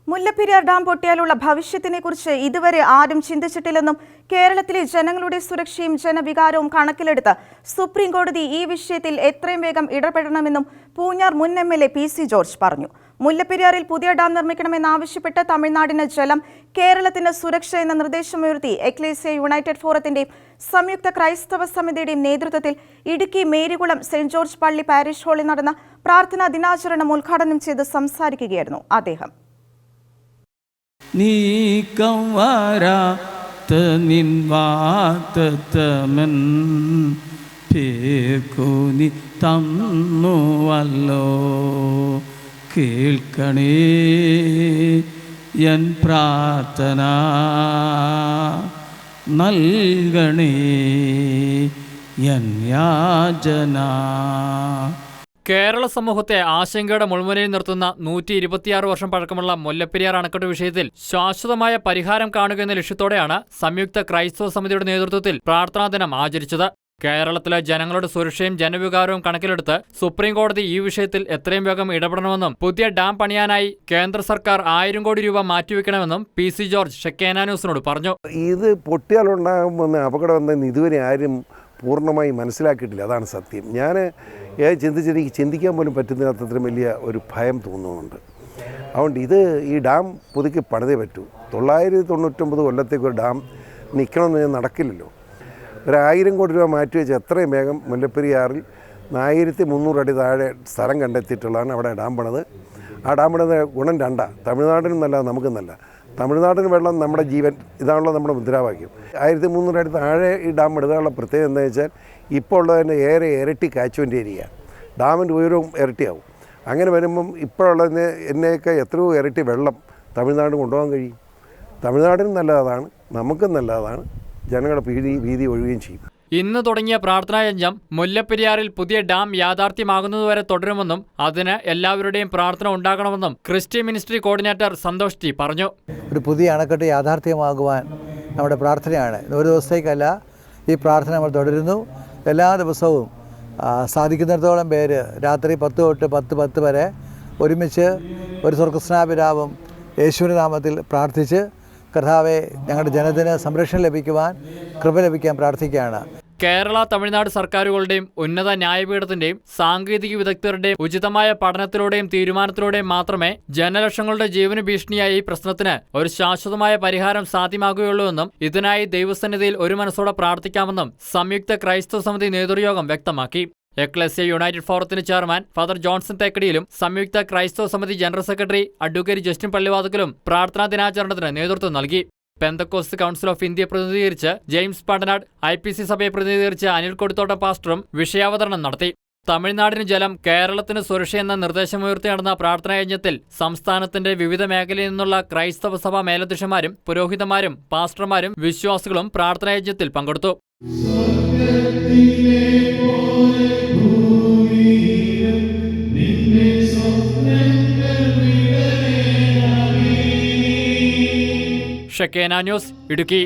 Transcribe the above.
Mullaperiyar dam പൊട്ടിയാലുള്ള ഭവിഷ്യത്തിനെക്കുറിച്ച് ഇതുവരെ ആരും ചിന്തിച്ചിട്ടില്ലെന്നും കേരളത്തിലെ ജനങ്ങളുടെ സുരക്ഷയും ജനവികാരവും കണക്കിലെടുത്ത് സുപ്രീം കോടതി ഈ വിഷയത്തിൽ എത്രയും വേഗം ഇടപെടണമെന്നും പൂഞ്ഞാർ മുൻ എംഎൽഎ PC ജോർജ് പറഞ്ഞു. മുല്ലപ്പെരിയാറിൽ പുതിയ ഡാം നിർമ്മിക്കണമെന്നാവശ്യപ്പെട്ട് തമിഴ്നാടിന് ജലം, കേരളത്തിന് സുരക്ഷ എന്ന നിർദ്ദേശമുയർത്തി എക്ലേസിയ യുണൈറ്റഡ് ഫോറത്തിന്റെയും സംയുക്ത ക്രൈസ്തവ സമിതിയുടെയും നേതൃത്വത്തിൽ ഇടുക്കി മേരികുളം സെന്റ് ജോർജ് പള്ളി പാരിഷ് ഹാളിൽ നടന്ന പ്രാർത്ഥനാ ദിനാചരണം ഉദ്ഘാടനം ചെയ്ത് സംസാരിക്കുകയായിരുന്നു അദ്ദേഹം. നീക്കം വരാത്ത നിൻ വാഗ്ദത്തമൻ പേർക്കുനി തന്നുവല്ലോ, കേൾക്കണേ എൻ പ്രാർത്ഥന, നൽകണേ എൻ യാചന. കേരള സമൂഹത്തെ ആശങ്കയുടെ മുൾമുനയിൽ നിർത്തുന്ന 126 വർഷം പഴക്കമുള്ള മുല്ലപ്പെരിയാർ അണക്കെട്ട് വിഷയത്തിൽ ശാശ്വതമായ പരിഹാരം കാണുക എന്ന ലക്ഷ്യത്തോടെയാണ് സംയുക്ത ക്രൈസ്തവ സമിതിയുടെ നേതൃത്വത്തിൽ പ്രാർത്ഥനാ ദിനം ആചരിച്ചത്. കേരളത്തിലെ ജനങ്ങളുടെ സുരക്ഷയും ജനവികാരവും കണക്കിലെടുത്ത് സുപ്രീം കോടതി ഈ വിഷയത്തിൽ എത്രയും വേഗം ഇടപെടണമെന്നും പുതിയ ഡാം പണിയാനായി കേന്ദ്ര സർക്കാർ 1000 കോടി രൂപ മാറ്റിവെക്കണമെന്നും PC ജോർജ് ഷെക്കേന ന്യൂസിനോട് പറഞ്ഞു. ഇത് പൊട്ടിയാലുണ്ടാകുമെന്ന് അപകടം എന്തെന്ന് ഇതുവരെ ആരും പൂർണ്ണമായി മനസ്സിലാക്കിയിട്ടില്ല. അതാണ് സത്യം. ഞാൻ ചിന്തിച്ചിട്ട് എനിക്ക് ചിന്തിക്കാൻ പോലും പറ്റുന്നതിനകത്ത് അത്രയും വലിയ ഒരു ഭയം തോന്നുന്നുണ്ട്. അതുകൊണ്ട് ഈ ഡാം പുതുക്കി പണിതേ പറ്റൂ. 999 കൊല്ലത്തേക്ക് ഒരു ഡാം നിൽക്കണമെന്ന് നടക്കില്ലല്ലോ. 1000 കോടി രൂപ മാറ്റിവെച്ച് എത്രയും വേഗം മുല്ലപ്പെരിയാറിൽ 1300 അടി താഴെ സ്ഥലം കണ്ടെത്തിയിട്ടുള്ളതാണ് അവിടെ ഡാം പണിത്. ആ ഡാം പണിത് ഗുണം രണ്ടാണ്. തമിഴ്നാടിനും നല്ല, നമുക്കും നല്ല. തമിഴ്നാടിന് വെള്ളം നമ്മുടെ ജീവൻ, ഇതാണല്ലോ നമ്മുടെ മുദ്രാവാക്യം. 1300 അടി താഴെ ഈ ഡാം എടുക്കാനുള്ള പ്രത്യേകത എന്താണെന്ന് വെച്ചാൽ ഇപ്പോൾ ഉള്ളതിൻ്റെ ഇരട്ടി കാച്ചുവൻ്റ് ഏരിയ, ഡാമിൻ്റെ ഉയരവും ഇരട്ടിയാവും. അങ്ങനെ വരുമ്പം ഇപ്പോഴുള്ളതിന് എന്നേക്ക് എത്രയോ ഇരട്ടി വെള്ളം തമിഴ്നാട് കൊണ്ടുപോകാൻ കഴിയും. തമിഴ്നാടിനും നല്ലതാണ്, നമുക്കും നല്ലതാണ്. ജനങ്ങളുടെ ഭീതി ഒഴിയുകയും ചെയ്യും. ഇന്ന് തുടങ്ങിയ പ്രാർത്ഥനായജ്ഞം മുല്ലപ്പെരിയാറിൽ പുതിയ ഡാം യാഥാർത്ഥ്യമാകുന്നതുവരെ തുടരുമെന്നും അതിന് എല്ലാവരുടെയും പ്രാർത്ഥന ഉണ്ടാകണമെന്നും Christian ministry coordinator Santhosh T പറഞ്ഞു. ഒരു പുതിയ അണക്കെട്ട് യാഥാർത്ഥ്യമാകുവാൻ നമ്മുടെ പ്രാർത്ഥനയാണ്. ഒരു ദിവസത്തേക്കല്ല, ഈ പ്രാർത്ഥന നമ്മൾ തുടരുന്നു. എല്ലാ ദിവസവും സാധിക്കുന്നിടത്തോളം പേര് രാത്രി 10 തൊട്ട് 10 വരെ ഒരുമിച്ച് ഒരു സ്വർഗസ്നാപിതാവും യേശുവിൻ്റെ നാമത്തിൽ പ്രാർത്ഥിച്ച് കർത്താവെ ഞങ്ങളുടെ ജനത്തിന് സംരക്ഷണം ലഭിക്കുവാൻ, കൃപ ലഭിക്കാൻ പ്രാർത്ഥിക്കുകയാണ്. കേരള, തമിഴ്നാട് സർക്കാരുകളുടെയും ഉന്നത ന്യായപീഠത്തിന്റെയും സാങ്കേതിക വിദഗ്ധരുടെയും ഉചിതമായ പഠനത്തിലൂടെയും തീരുമാനത്തിലൂടെയും മാത്രമേ ജനലക്ഷങ്ങളുടെ ജീവന് ഭീഷണിയായ ഈ പ്രശ്നത്തിന് ഒരു ശാശ്വതമായ പരിഹാരം സാധ്യമാകുകയുള്ളൂവെന്നും ഇതിനായി ദൈവസന്നിധിയിൽ ഒരു മനസ്സോടെ പ്രാർത്ഥിക്കാമെന്നും സംയുക്ത ക്രൈസ്തവ സമിതി നേതൃയോഗം വ്യക്തമാക്കി. എക്ലേസിയ യുണൈറ്റഡ് ഫോറത്തിന്റെ ചെയർമാൻ ഫാദർ ജോൺസൺ തേക്കടിയിലും സംയുക്ത ക്രൈസ്തവ സമിതി ജനറൽ സെക്രട്ടറി അഡ്വക്കേറ്റ് ജസ്റ്റിൻ പള്ളിവാതുക്കലും പ്രാർത്ഥനാ ദിനാചരണത്തിന് നേതൃത്വം നൽകി. പെന്തക്കോസ്റ്റ് കൗൺസിൽ ഓഫ് ഇന്ത്യയെ പ്രതിനിധീകരിച്ച് ജെയിംസ് പടനാട്, IPC സഭയെ പ്രതിനിധീകരിച്ച് അനിൽ കൊടിത്തോട്ടം പാസ്റ്ററും വിഷയാവതരണം നടത്തി. തമിഴ്നാടിന് ജലം, കേരളത്തിന് സുരക്ഷ എന്ന നിർദ്ദേശമുയർത്തി നടന്ന പ്രാർത്ഥനായജ്ഞത്തിൽ സംസ്ഥാനത്തിന്റെ വിവിധ മേഖലയിൽ നിന്നുള്ള ക്രൈസ്തവ സഭാ മേലധ്യക്ഷന്മാരും പുരോഹിതന്മാരും പാസ്റ്റർമാരും വിശ്വാസികളും പ്രാർത്ഥനായജ്ഞത്തിൽ പങ്കെടുത്തു. ഷെക്കേന ന്യൂസ്, ഇടുക്കി.